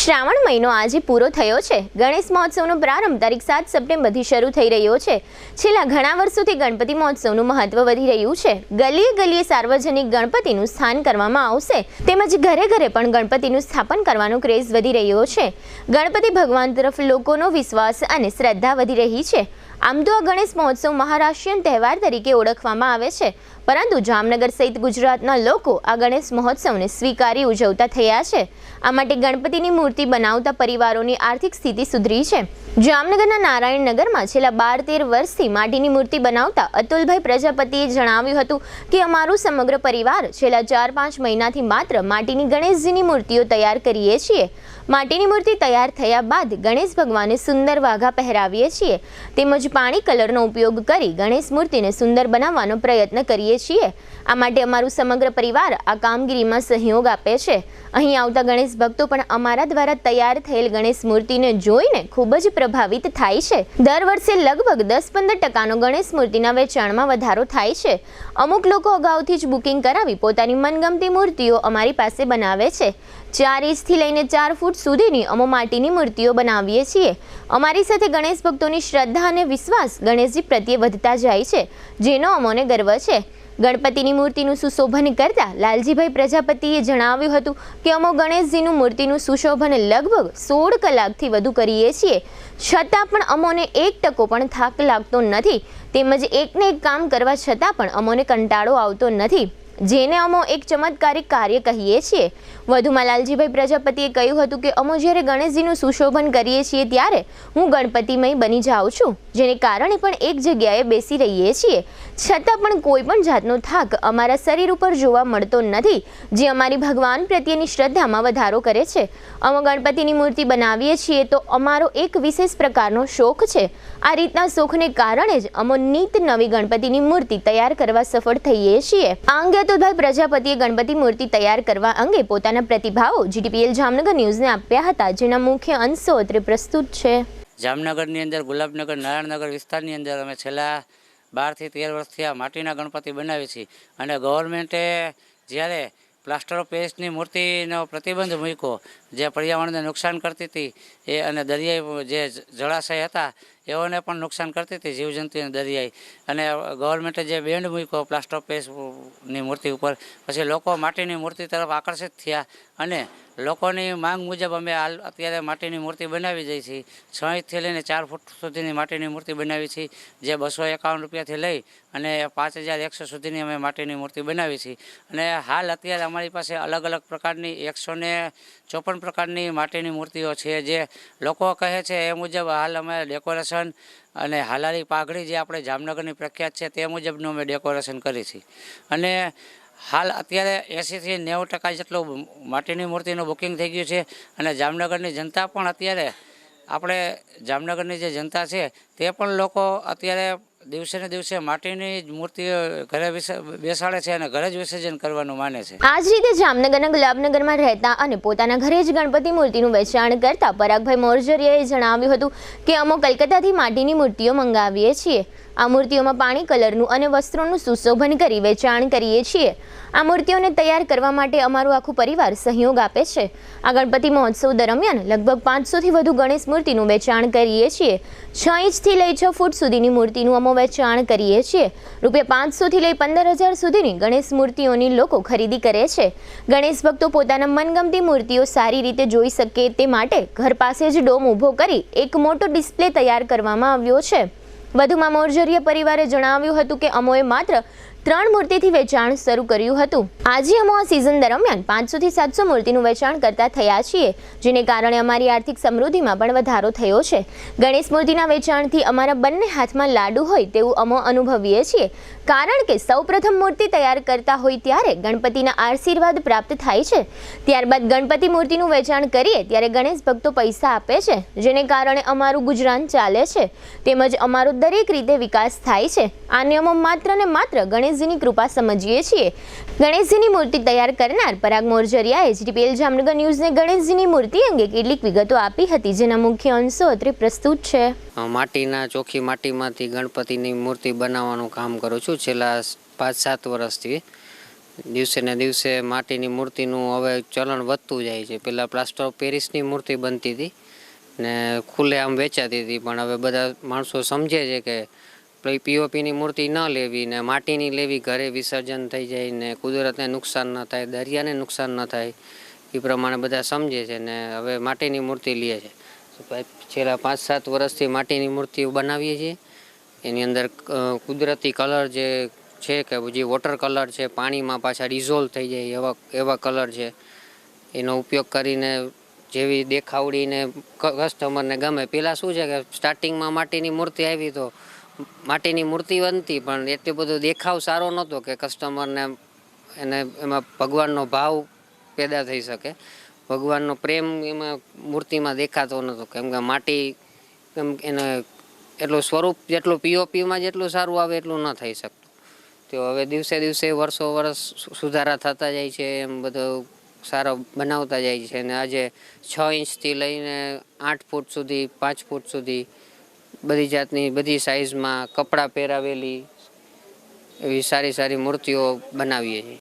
શ્રાવણ મહિનો આજે પૂરો થયો છે। ગણેશ મહોત્સવનો પ્રારંભ તારીખ 7 સપ્ટેમ્બરથી શરૂ થઈ રહ્યો છે। છેલ્લા ઘણા વર્ષોથી ગણપતિ મહોત્સવનું મહત્વ વધી રહ્યું છે। ગલીએ ગલીએ સાર્વજનિક ગણપતિનું સ્થાન કરવામાં આવશે તેમજ ઘરે ઘરે પણ ગણપતિનું સ્થાપન કરવાનો ક્રેઝ વધી રહ્યો છે। ગણપતિ ભગવાન તરફ લોકોનો વિશ્વાસ અને શ્રદ્ધા વધી રહી છે। આમ તો આ ગણેશ મહોત્સવ મહારાષ્ટ્રીયન તહેવાર તરીકે ઓળખવામાં આવે છે, પરંતુ જામનગર સહિત ગુજરાતના લોકો આ ગણેશ મહોત્સવને સ્વીકારી ઉજવતા થયા છે। આ માટે ગણપતિની મૂર્તિ બનાવતા પરિવારોની આર્થિક સ્થિતિ સુધરી છે। જામનગરના નારાયણનગરમાં છેલ્લા 12-13 વર્ષથી માટીની મૂર્તિ બનાવતા અતુલભાઈ પ્રજાપતિએ જણાવ્યું હતું કે અમારું સમગ્ર પરિવાર છેલ્લા 4-5 મહિનાથી માત્ર માટીની ગણેશજીની મૂર્તિઓ તૈયાર કરીએ છીએ। માટીની મૂર્તિ તૈયાર થયા બાદ ગણેશ ભગવાનને સુંદર વાઘા પહેરાવીએ છીએ તેમજ પાણી કલરનો ઉપયોગ કરી ગણેશ મૂર્તિને સુંદર બનાવવાનો પ્રયત્ન કરીએ છીએ। આ માટે અમારું સમગ્ર પરિવાર આ કામગીરીમાં સહયોગ આપે છે। અહીં આવતા ગણેશ ભક્તો પણ અમારા દ્વારા તૈયાર થયેલ ગણેશ મૂર્તિને જોઈને ખૂબ જ પ્રભાવિત થાય છે। દર વર્ષે લગભગ 10-15% ગણેશ મૂર્તિના વેચાણમાં વધારો થાય છે। અમુક લોકો અગાઉથી જ બુકિંગ કરાવી પોતાની મનગમતી મૂર્તિઓ અમારી પાસે બનાવે છે। 4 ઇંચથી લઈને 4 ફૂટ સુધીની અમે માટીની મૂર્તિઓ બનાવીએ છીએ। અમારી સાથે ગણેશ ભક્તોની શ્રદ્ધા અને વિશ્વાસ ગણેશજી પ્રત્યે વધતા જાય છે, જેનો અમોને ગર્વ છે। ગણપતિની મૂર્તિનું સુશોભન કરતા લાલજીભાઈ પ્રજાપતિએ જણાવ્યું હતું કે અમે ગણેશજીનું મૂર્તિનું સુશોભન લગભગ 16 કલાકથી વધુ કરીએ છીએ, છતાં પણ અમોને 1% પણ થાક લાગતો નથી તેમજ એકને એક કામ કરવા છતાં પણ અમોને કંટાળો આવતો નથી, જેને અમો એક ચમત્કારિક કાર્ય કહીએ છીએ। વધુમાં લાલજીભાઈ પ્રજાપતિએ કહ્યું હતું કે અમો જ્યારે ગણેશજીનું સુશોભન કરીએ છીએ ત્યારે હું ગણપતિમય બની જાઉં છું, જેને કારણે પણ એક જગ્યાએ બેસી રહીએ છીએ છતાં પણ કોઈ પણ જાતનો થાક અમારા શરીર ઉપર જોવા મળતો નથી, જે અમારી ભગવાન પ્રત્યેની શ્રદ્ધામાં વધારો કરે છે। અમે ગણપતિની મૂર્તિ બનાવીએ છીએ તો અમારો એક વિશેષ પ્રકારનો શોખ છે। આ રીતના શોખને કારણે જ અમે નિત નવી ગણપતિની મૂર્તિ તૈયાર કરવા સફળ થઈએ છીએ। આ અંગે અતુલભાઈ પ્રજાપતિએ ગણપતિ મૂર્તિ તૈયાર કરવા અંગે પોતાના પ્રતિભાવો જીટીપીએલ જામનગર ન્યૂઝને આપ્યા હતા, જેના મુખ્ય અંશો અત્રે પ્રસ્તુત છે। જામનગરની અંદર ગુલાબનગર નારાયણનગર વિસ્તારની અંદર અમે છેલ્લા 12 થી 13 વર્ષથી આ માટીના ગણપતિ બનાવીએ છીએ અને ગવર્મેન્ટે જ્યારે પ્લાસ્ટર ઓફ પેરિસની મૂર્તિનો પ્રતિબંધ મૂક્યો, જે પર્યાવરણને નુકસાન કરતી હતી એ અને દરિયાઈ જે જળાશય હતા એઓને પણ નુકસાન કરતી હતી, જીવજંતુને દરિયાઈ, અને ગવર્મેન્ટે જે બેન્ડ મૂક્યો પ્લાસ્ટર ઓફ પેરિસની મૂર્તિ ઉપર, પછી લોકો માટીની મૂર્તિ તરફ આકર્ષિત થયા અને લોકોની માંગ મુજબ અમે હાલ અત્યારે માટીની મૂર્તિ બનાવી જઈએ છીએ। 6 ઇંચથી લઈને 4 ફૂટ સુધીની માટીની મૂર્તિ બનાવી છીએ, જે 251 રૂપિયાથી લઈ અને 5100 સુધીની અમે માટીની મૂર્તિ બનાવી છીએ। અને હાલ અત્યારે અમારી પાસે અલગ અલગ પ્રકારની 154 પ્રકારની માટીની મૂર્તિઓ છે, જે લોકો કહે છે એ મુજબ હાલ અમે ડેકોરેશન અને હાલારી પાઘડી જે આપણે જામનગરની પ્રખ્યાત છે તે મુજબનું અમે ડેકોરેશન કરી છીએ। અને હાલ અત્યારે 80 થી 90% જેટલું માટીની મૂર્તિનું બુકિંગ થઈ ગયું છે અને જામનગરની જનતા પણ અત્યારે આપણે જામનગરની જે જનતા છે તે પણ લોકો અત્યારે દિવસે ને દિવસે માટીની મૂર્તિઓ ઘરે બેસાડે છે અને ઘરે જ વિસર્જન કરવાનું માને છે। આ જ રીતે જામનગરના ગુલાબનગરમાં રહેતા અને પોતાના ઘરે જ ગણપતિ મૂર્તિનું વેચાણ કરતા પરાગભાઈ મોરજરિયાએ જણાવ્યું હતું કે અમે કલકત્તાથી માટીની મૂર્તિઓ મંગાવીએ છીએ। આ મૂર્તિઓમાં પાણી કલરનું અને વસ્ત્રોનું સુશોભન કરી વેચાણ કરીએ છીએ। આ મૂર્તિઓને તૈયાર કરવા માટે અમારું આખું પરિવાર સહયોગ આપે છે। આ ગણપતિ મહોત્સવ દરમિયાન લગભગ 500થી વધુ ગણેશ મૂર્તિનું વેચાણ કરીએ છીએ। 6 ઇંચથી લઈ 6 ફૂટ સુધીની મૂર્તિનું અમે વેચાણ કરીએ છીએ। ₹500થી લઈ 15,000 સુધીની ગણેશ મૂર્તિઓની લોકો ખરીદી કરે છે। ગણેશ ભક્તો પોતાના મનગમતી મૂર્તિઓ સારી રીતે જોઈ શકે તે માટે ઘર પાસે જ ડોમ ઊભો કરી એક મોટો ડિસ્પ્લે તૈયાર કરવામાં આવ્યો છે। વધુમાં મોરજરિયા પરિવારે જણાવ્યું હતું કે અમોએ માત્ર 3 મૂર્તિથી વેચાણ શરૂ કર્યું હતું। આજે અમે આ સિઝન દરમિયાન 500 થી 700 મૂર્તિનું વેચાણ કરતા થયા છીએ, જેને કારણે અમારી આર્થિક સમૃદ્ધિમાં પણ વધારો થયો છે। ગણેશ મૂર્તિના વેચાણથી અમારા બંને હાથમાં લાડુ હોય તેવું અમે અનુભવીએ છીએ, કારણ કે સૌપ્રથમ મૂર્તિ તૈયાર કરતા હોય ત્યારે ગણપતિના આશીર્વાદ પ્રાપ્ત થાય છે। ત્યારબાદ ગણપતિ મૂર્તિનું વેચાણ કરીએ ત્યારે ગણેશ ભક્તો પૈસા આપે છે, જેને કારણે અમારું ગુજરાન ચાલે છે તેમજ અમારો દરેક રીતે વિકાસ થાય છે। આને અમે માત્ર ને માત્ર ગણેશજીની કૃપા સમજીએ છીએ। ગણેશજીની મૂર્તિ તૈયાર કરનાર પરાગ મોરજરિયાએ જીટીપીએલ જામનગર ન્યૂઝને ગણેશજીની મૂર્તિ અંગે કેટલીક વિગતો આપી હતી, જેના મુખ્ય અંશો અત્રે પ્રસ્તુત છે। માટીના ચોખ્ખી માટીમાંથી ગણપતિની મૂર્તિ બનાવવાનું કામ કરું છું છેલ્લા 5-7 વર્ષથી। દિવસે ને દિવસે માટીની મૂર્તિનું હવે ચલણ વધતું જાય છે. પહેલાં પ્લાસ્ટર ઓફ પેરિસની મૂર્તિ બનતી હતી ને ખુલ્લે આમ વેચાતી હતી, પણ હવે બધા માણસો સમજે છે કે પીઓપીની મૂર્તિ ન લેવી ને માટીની લેવી, ઘરે વિસર્જન થઈ જાય ને કુદરતને નુકસાન ન થાય, દરિયાને નુકસાન ન થાય, એ પ્રમાણે બધા સમજે છે ને હવે માટીની મૂર્તિ લે છે. છેલ્લા 5-7 વર્ષથી માટીની મૂર્તિઓ બનાવીએ છીએ. એની અંદર કુદરતી કલર જે છે કે જે વોટર કલર છે, પાણીમાં પાછા ડિઝોલ્વ થઈ જાય એવા કલર છે, એનો ઉપયોગ કરીને જેવી દેખાવડીને કસ્ટમરને ગમે. પહેલાં શું છે કે સ્ટાર્ટિંગમાં માટીની મૂર્તિ આવી તો માટીની મૂર્તિ બનતી, પણ એટલો બધો દેખાવ સારો નહોતો કે કસ્ટમરને એને એમાં ભગવાનનો ભાવ પેદા થઈ શકે, ભગવાનનો પ્રેમ એમાં મૂર્તિમાં દેખાતો નહોતો, કેમ કે માટી એને એટલું સ્વરૂપ જેટલું પીઓપીમાં જેટલું સારું આવે એટલું ન થઈ શકતું. તો હવે દિવસે દિવસે વર્ષ સુધારા થતા જાય છે, એમ બધું સારો બનાવતા જાય છે. અને આજે 6 ઇંચથી લઈને 8 ફૂટ સુધી, 5 ફૂટ સુધી બધી જાતની બધી સાઇઝમાં કપડાં પહેરાવેલી એવી સારી મૂર્તિઓ બનાવીએ છીએ.